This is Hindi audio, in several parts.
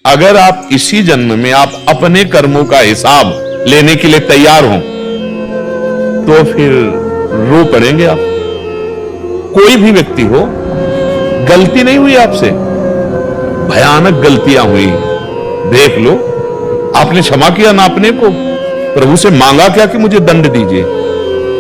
अगर आप इसी जन्म में आप अपने कर्मों का हिसाब लेने के लिए तैयार हो तो फिर रो पड़ेंगे आप। कोई भी व्यक्ति हो, गलती नहीं हुई आपसे, भयानक गलतियां हुई, देख लो, आपने क्षमा किया ना अपने को, प्रभु से मांगा क्या कि मुझे दंड दीजिए।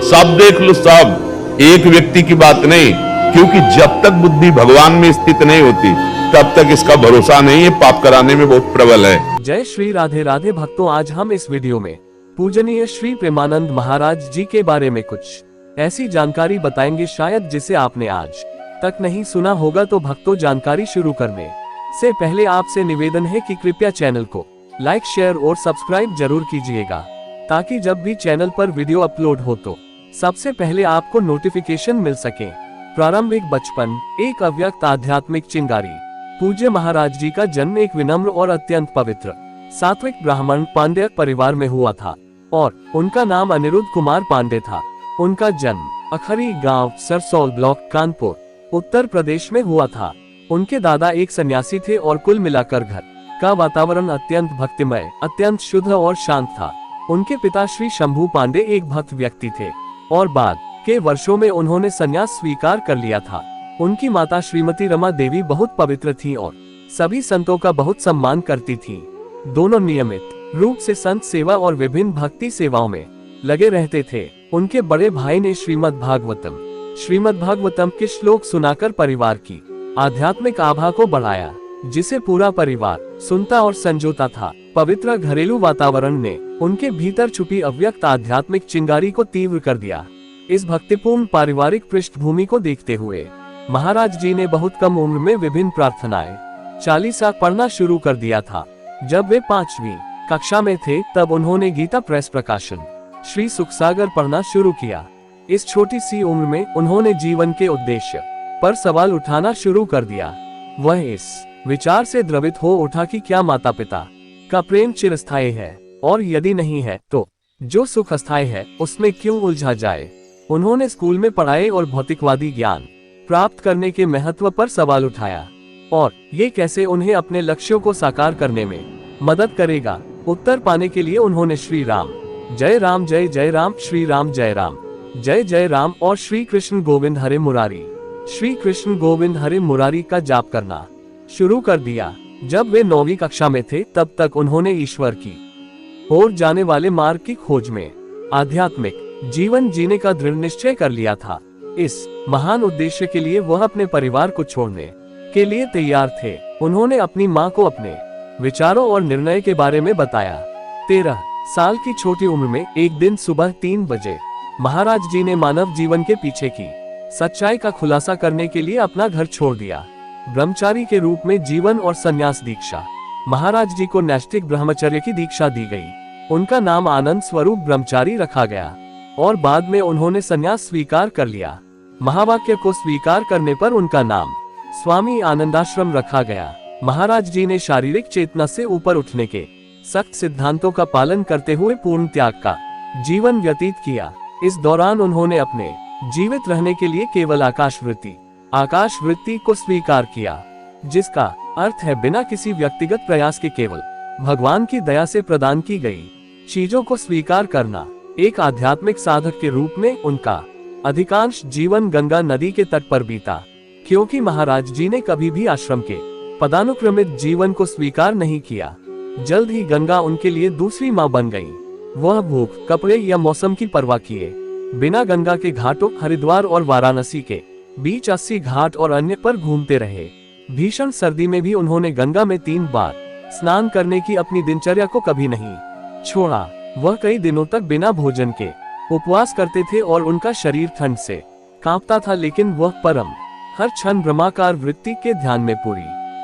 सब देख लो, सब, एक व्यक्ति की बात नहीं, क्योंकि जब तक बुद्धि भगवान में स्थित नहीं होती तब तक इसका भरोसा नहीं है, पाप कराने में बहुत प्रबल है। जय श्री राधे राधे भक्तों, आज हम इस वीडियो में पूजनीय श्री प्रेमानंद महाराज जी के बारे में कुछ ऐसी जानकारी बताएंगे शायद जिसे आपने आज तक नहीं सुना होगा। तो भक्तों, जानकारी शुरू करने से पहले आपसे निवेदन है कि कृपया चैनल को लाइक, शेयर और सब्सक्राइब जरूर कीजिएगा, ताकि जब भी चैनल पर वीडियो अपलोड हो तो सबसे पहले आपको नोटिफिकेशन मिल सके। प्रारंभिक बचपन, एक अव्यक्त आध्यात्मिक चिंगारी। पूज्य महाराज जी का जन्म एक विनम्र और अत्यंत पवित्र सात्विक ब्राह्मण पांड्य परिवार में हुआ था और उनका नाम अनिरुद्ध कुमार पांडे था। उनका जन्म अखरी गांव, सरसौल ब्लॉक, कानपुर, उत्तर प्रदेश में हुआ था। उनके दादा एक सन्यासी थे और कुल मिलाकर घर का वातावरण अत्यंत भक्तिमय, अत्यंत शुद्ध और शांत था। उनके पिता श्री शंभू पांडे एक भक्त व्यक्ति थे और बाद के वर्षों में उन्होंने संन्यास स्वीकार कर लिया था। उनकी माता श्रीमती रमा देवी बहुत पवित्र थी और सभी संतों का बहुत सम्मान करती थी। दोनों नियमित रूप से संत सेवा और विभिन्न भक्ति सेवाओं में लगे रहते थे। उनके बड़े भाई ने श्रीमद् भागवतम के श्लोक सुनाकर परिवार की आध्यात्मिक आभा को बढ़ाया, जिसे पूरा परिवार सुनता और संजोता था। पवित्र घरेलू वातावरण ने उनके भीतर छुपी अव्यक्त आध्यात्मिक चिंगारी को तीव्र कर दिया। इस भक्तिपूर्ण पारिवारिक पृष्ठभूमि को देखते हुए महाराज जी ने बहुत कम उम्र में विभिन्न प्रार्थनाएं, चालीसा पढ़ना शुरू कर दिया था। जब वे 5वीं कक्षा में थे तब उन्होंने गीता प्रेस प्रकाशन श्री सुखसागर पढ़ना शुरू किया। इस छोटी सी उम्र में उन्होंने जीवन के उद्देश्य पर सवाल उठाना शुरू कर दिया। वह इस विचार से द्रवित हो उठा कि क्या माता पिता का प्रेम चिरस्थायी है, और यदि नहीं है तो जो सुख अस्थायी है उसमें क्यों उलझा जाए। उन्होंने स्कूल में पढ़ाई और भौतिकवादी ज्ञान प्राप्त करने के महत्व पर सवाल उठाया और ये कैसे उन्हें अपने लक्ष्यों को साकार करने में मदद करेगा। उत्तर पाने के लिए उन्होंने श्री राम जय राम, जय जय राम, श्री राम जय राम, जय जय राम और श्री कृष्ण गोविंद हरे मुरारी, श्री कृष्ण गोविंद हरे मुरारी का जाप करना शुरू कर दिया। जब वे 9वीं कक्षा में थे तब तक उन्होंने ईश्वर की ओर जाने वाले मार्ग की खोज में आध्यात्मिक जीवन जीने का दृढ़ निश्चय कर लिया था। इस महान उद्देश्य के लिए वह अपने परिवार को छोड़ने के लिए तैयार थे। उन्होंने अपनी मां को अपने विचारों और निर्णय के बारे में बताया। 13 साल की छोटी उम्र में एक दिन सुबह 3 बजे महाराज जी ने मानव जीवन के पीछे की सच्चाई का खुलासा करने के लिए अपना घर छोड़ दिया। ब्रह्मचारी के रूप में जीवन और संन्यास दीक्षा। महाराज जी को नैष्ठिक ब्रह्मचर्य की दीक्षा दी गई। उनका नाम आनंद स्वरूप ब्रह्मचारी रखा गया और बाद में उन्होंने संन्यास स्वीकार कर लिया। महावाक्य को स्वीकार करने पर उनका नाम स्वामी आनंदाश्रम रखा गया। महाराज जी ने शारीरिक चेतना से ऊपर उठने के सख्त सिद्धांतों का पालन करते हुए पूर्ण त्याग का जीवन व्यतीत किया। इस दौरान उन्होंने अपने जीवित रहने के लिए केवल आकाश वृत्ति को स्वीकार किया, जिसका अर्थ है बिना किसी व्यक्तिगत प्रयास के केवल भगवान की दया से प्रदान की गई चीजों को स्वीकार करना। एक आध्यात्मिक साधक के रूप में उनका अधिकांश जीवन गंगा नदी के तट पर बीता, क्योंकि महाराज जी ने कभी भी आश्रम के पदानुक्रमित जीवन को स्वीकार नहीं किया। जल्द ही गंगा उनके लिए दूसरी मां बन गई। वह भूख, कपड़े या मौसम की परवाह किए बिना गंगा के घाटों, हरिद्वार और वाराणसी के बीच 80 घाट और अन्य पर घूमते रहे। भीषण सर्दी में भी उन्होंने गंगा में 3 बार स्नान करने की अपनी दिनचर्या को कभी नहीं छोड़ा। वह कई दिनों तक बिना भोजन के उपवास करते थे और उनका शरीर ठंड से कांपता था, लेकिन वह परम हर क्षण ब्रह्माकार वृत्ति के ध्यान में पूरी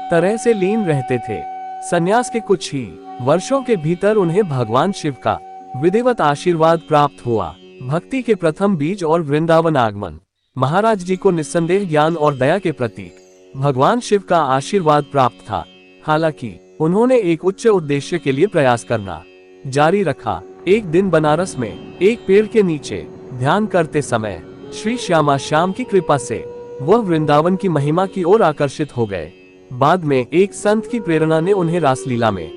तरह से लीन रहते थे। संन्यास के कुछ ही वर्षों के भीतर उन्हें भगवान शिव का विधिवत आशीर्वाद प्राप्त हुआ। भक्ति के प्रथम बीज और वृंदावन आगमन। महाराज जी को निस्संदेह ज्ञान और दया के प्रतीक भगवान शिव का आशीर्वाद प्राप्त था। हालांकि उन्होंने एक उच्च उद्देश्य के लिए प्रयास करना जारी रखा। एक दिन बनारस में एक पेड़ के नीचे ध्यान करते समय श्री श्यामा श्याम की कृपा से वह वृंदावन की महिमा की ओर आकर्षित हो गए। बाद में एक संत की प्रेरणा ने उन्हें रासलीला में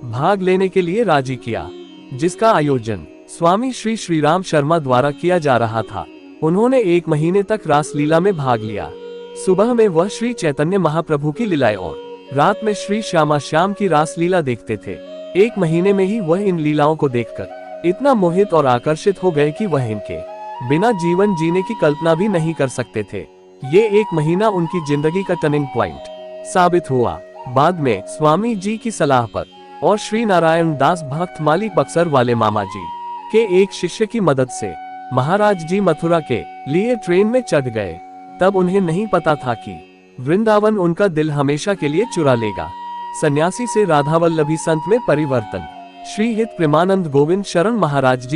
भाग लेने के लिए राजी किया, जिसका आयोजन स्वामी श्री श्रीराम शर्मा द्वारा किया जा रहा था। उन्होंने 1 महीने तक रासलीला में भाग लिया। सुबह में वह श्री चैतन्य महाप्रभु की लीलाएं और रात में श्री श्यामा श्याम की रासलीला देखते थे। 1 महीने में ही वह इन लीलाओं को देखकर इतना मोहित और आकर्षित हो गए कि वह इनके बिना जीवन जीने की कल्पना भी नहीं कर सकते थे। ये 1 महीना उनकी जिंदगी का टर्निंग पॉइंट साबित हुआ। बाद में स्वामी जी की सलाह पर और श्री नारायण दास भक्त मालिक बक्सर वाले मामा जी के एक शिष्य की मदद से महाराज जी मथुरा के लिए ट्रेन में चढ़ गए। तब उन्हें नहीं पता था कि वृंदावन उनका दिल हमेशा के लिए चुरा लेगा। सन्यासी से राधावल्लभी संत में परिवर्तन। श्री हित प्रेमानंद गोविंद शरण महाराज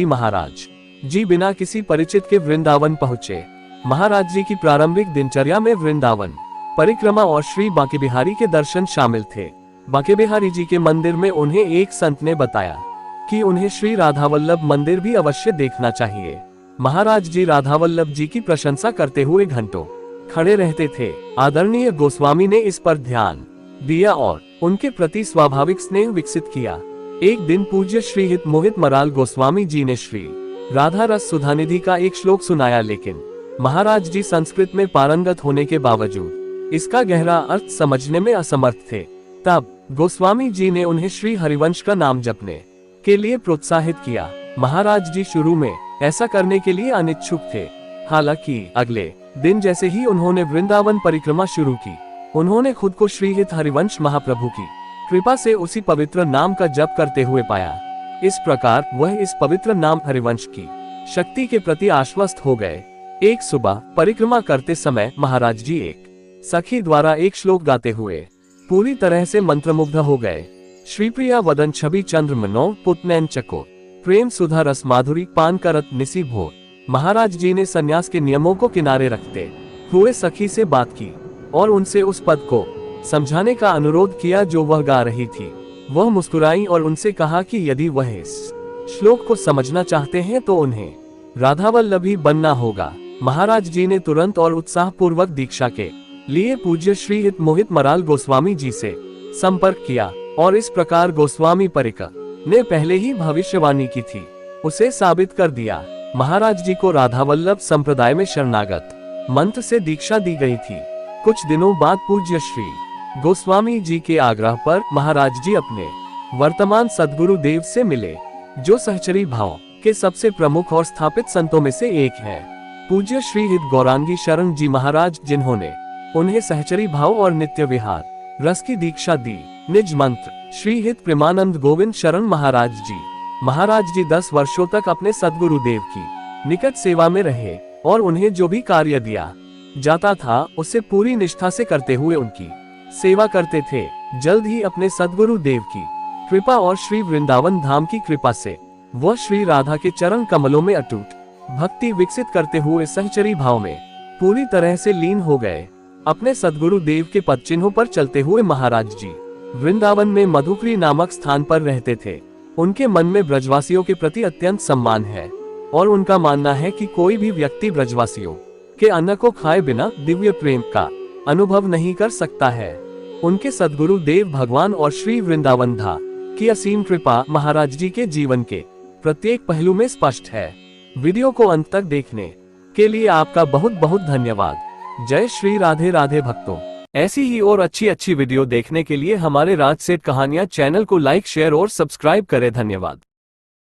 जी बिना किसी परिचित के वृंदावन पहुँचे। महाराज जी की प्रारंभिक दिनचर्या में वृंदावन परिक्रमा और श्री बांके बिहारी के दर्शन शामिल थे। बांके बिहारी जी के मंदिर में उन्हें एक संत ने बताया कि उन्हें श्री राधावल्लभ मंदिर भी अवश्य देखना चाहिए। महाराज जी राधावल्लभ जी की प्रशंसा करते हुए घंटों खड़े रहते थे। आदरणीय गोस्वामी ने इस पर ध्यान दिया और उनके प्रति स्वाभाविक स्नेह विकसित किया। एक दिन पूज्य श्री हित मोहित मराल गोस्वामी जी ने श्री राधा रस सुधानिधि का एक श्लोक सुनाया, लेकिन महाराज जी संस्कृत में पारंगत होने के बावजूद इसका गहरा अर्थ समझने में असमर्थ थे। तब गोस्वामी जी ने उन्हें श्री हरिवंश का नाम जपने के लिए प्रोत्साहित किया। महाराज जी शुरू में ऐसा करने के लिए अनिच्छुक थे। हालांकि अगले दिन जैसे ही उन्होंने वृंदावन परिक्रमा शुरू की, उन्होंने खुद को श्री हित हरिवंश महाप्रभु की कृपा से उसी पवित्र नाम का जप करते हुए पाया। इस प्रकार वह इस पवित्र नाम हरिवंश की शक्ति के प्रति आश्वस्त हो गए। एक सुबह परिक्रमा करते समय महाराज जी एक सखी द्वारा एक श्लोक गाते हुए पूरी तरह से मंत्रमुग्ध हो गए। श्री प्रिया वदन छवि चंद्र मनो पुतनैन चको प्रेम सुधा रस माधुरी पान करत निसी भोर। महाराज जी ने सन्यास के नियमों को किनारे रखते हुए सखी से बात की और उनसे उस पद को समझाने का अनुरोध किया जो वह गा रही थी। वह मुस्कुराई और उनसे कहा कि यदि वह इस श्लोक को समझना चाहते हैं तो उन्हें राधावल्लभी बनना होगा। महाराज जी ने तुरंत और उत्साहपूर्वक दीक्षा के लिए पूज्य श्री हित मोहित मराल गोस्वामी जी से संपर्क किया और इस प्रकार गोस्वामी परिकर ने पहले ही भविष्यवाणी की थी उसे साबित कर दिया। महाराज जी को राधावल्लभ संप्रदाय में शरणागत मंत्र से दीक्षा दी गई थी। कुछ दिनों बाद पूज्य श्री गोस्वामी जी के आग्रह पर महाराज जी अपने वर्तमान सद्गुरु देव से मिले, जो सहचरी भाव के सबसे प्रमुख और स्थापित संतों में से एक है। पूज्य श्री हित गौरांगी शरण जी महाराज, जिन्होंने उन्हें सहचरी भाव और नित्य विहार रस की दीक्षा दी। निज मंत्र श्री हित प्रेमानंद गोविंद शरण महाराज जी 10 वर्षों तक अपने सद्गुरु देव की निकट सेवा में रहे और उन्हें जो भी कार्य दिया जाता था उसे पूरी निष्ठा से करते हुए उनकी सेवा करते थे। जल्द ही अपने सद्गुरु देव की कृपा और श्री वृंदावन धाम की कृपा से वह श्री राधा के चरण कमलों में अटूट भक्ति विकसित करते हुए सहचरी भाव में पूरी तरह से लीन हो गए। अपने सद्गुरु देव के पद चिन्हों पर चलते हुए महाराज जी वृंदावन में मधुकरी नामक स्थान पर रहते थे। उनके मन में ब्रजवासियों के प्रति अत्यंत सम्मान है और उनका मानना है कि कोई भी व्यक्ति ब्रजवासियों के अन्न को खाए बिना दिव्य प्रेम का अनुभव नहीं कर सकता है। उनके सद्गुरु देव भगवान और श्री वृंदावन धाम की असीम कृपा महाराज जी के जीवन के प्रत्येक पहलू में स्पष्ट है। वीडियो को अंत तक देखने के लिए आपका बहुत बहुत धन्यवाद। जय श्री राधे राधे भक्तों। ऐसी ही और अच्छी वीडियो देखने के लिए हमारे राज सेठ कहानियां चैनल को लाइक शेयर और सब्सक्राइब करें। धन्यवाद।